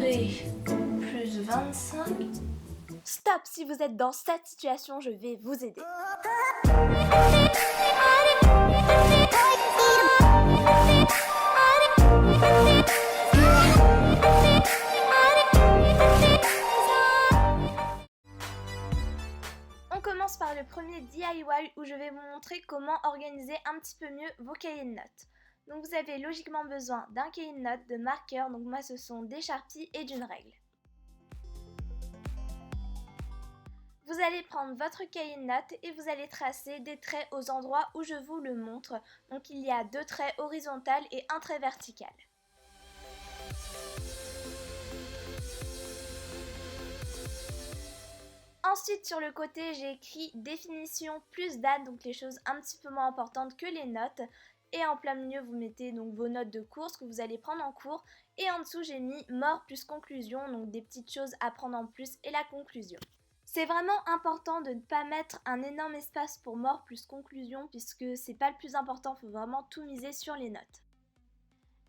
3 plus 25. Stop, si vous êtes dans cette situation, je vais vous aider. On commence par le premier DIY où je vais vous montrer comment organiser un petit peu mieux vos cahiers de notes. Donc vous avez logiquement besoin d'un cahier de notes, de marqueurs, donc moi ce sont des Sharpies et d'une règle. Vous allez prendre votre cahier de notes et vous allez tracer des traits aux endroits où je vous le montre. Donc il y a 2 traits horizontaux et un trait vertical. Ensuite sur le côté j'ai écrit définition plus date, donc les choses un petit peu moins importantes que les notes. Et en plein milieu vous mettez donc vos notes de cours, ce que vous allez prendre en cours. Et en dessous j'ai mis mort plus conclusion, donc des petites choses à prendre en plus et la conclusion. C'est vraiment important de ne pas mettre un énorme espace pour mort plus conclusion puisque c'est pas le plus important, il faut vraiment tout miser sur les notes.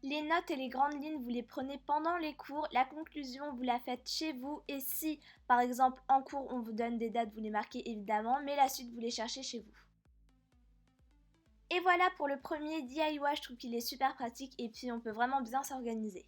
Les notes et les grandes lignes, vous les prenez pendant les cours, la conclusion, vous la faites chez vous et si, par exemple, en cours, on vous donne des dates, vous les marquez évidemment, mais la suite, vous les cherchez chez vous. Et voilà pour le premier DIY, je trouve qu'il est super pratique et puis on peut vraiment bien s'organiser.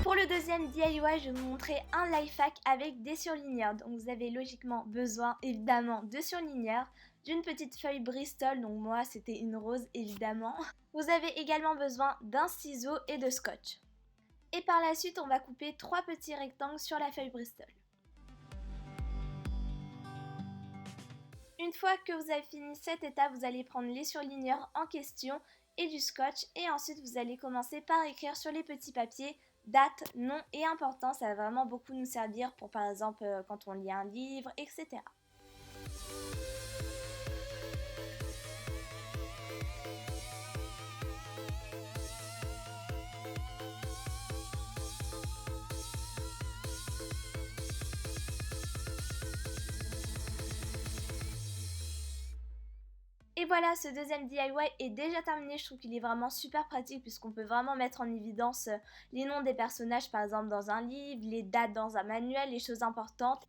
Pour le deuxième DIY, je vais vous montrer un life hack avec des surligneurs. Donc vous avez logiquement besoin évidemment de surligneurs, d'une petite feuille Bristol, donc moi c'était une rose évidemment. Vous avez également besoin d'un ciseau et de scotch. Et par la suite, on va couper 3 petits rectangles sur la feuille Bristol. Une fois que vous avez fini cette étape, vous allez prendre les surligneurs en question et du scotch et ensuite vous allez commencer par écrire sur les petits papiers date, nom et important. Ça va vraiment beaucoup nous servir pour par exemple quand on lit un livre, etc. Et voilà, ce deuxième DIY est déjà terminé, je trouve qu'il est vraiment super pratique puisqu'on peut vraiment mettre en évidence les noms des personnages par exemple dans un livre, les dates dans un manuel, les choses importantes.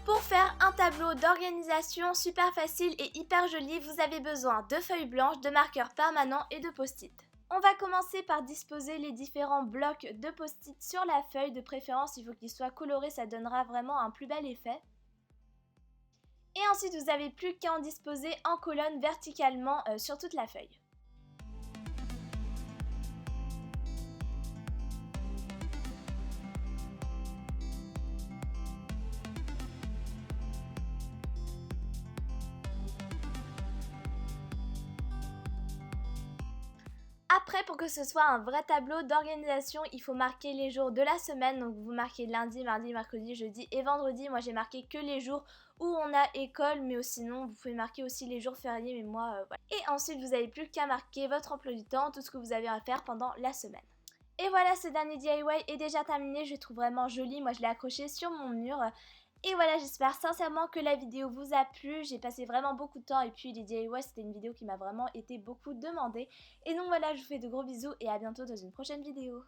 Pour faire un tableau d'organisation super facile et hyper joli, vous avez besoin de feuilles blanches, de marqueurs permanents et de post-it. On va commencer par disposer les différents blocs de post-it sur la feuille, de préférence il faut qu'ils soient colorés, ça donnera vraiment un plus bel effet. Et ensuite vous n'avez plus qu'à en disposer en colonne verticalement sur toute la feuille. Après, pour que ce soit un vrai tableau d'organisation, il faut marquer les jours de la semaine. Donc vous marquez lundi, mardi, mercredi, jeudi et vendredi. Moi j'ai marqué que les jours où on a école, mais sinon vous pouvez marquer aussi les jours fériés, mais moi voilà. Et ensuite vous n'avez plus qu'à marquer votre emploi du temps, tout ce que vous avez à faire pendant la semaine. Et voilà, ce dernier DIY est déjà terminé, je le trouve vraiment joli. Moi je l'ai accroché sur mon mur. Et voilà, j'espère sincèrement que la vidéo vous a plu. J'ai passé vraiment beaucoup de temps et puis les DIY c'était une vidéo qui m'a vraiment été beaucoup demandée. Et donc voilà, je vous fais de gros bisous et à bientôt dans une prochaine vidéo.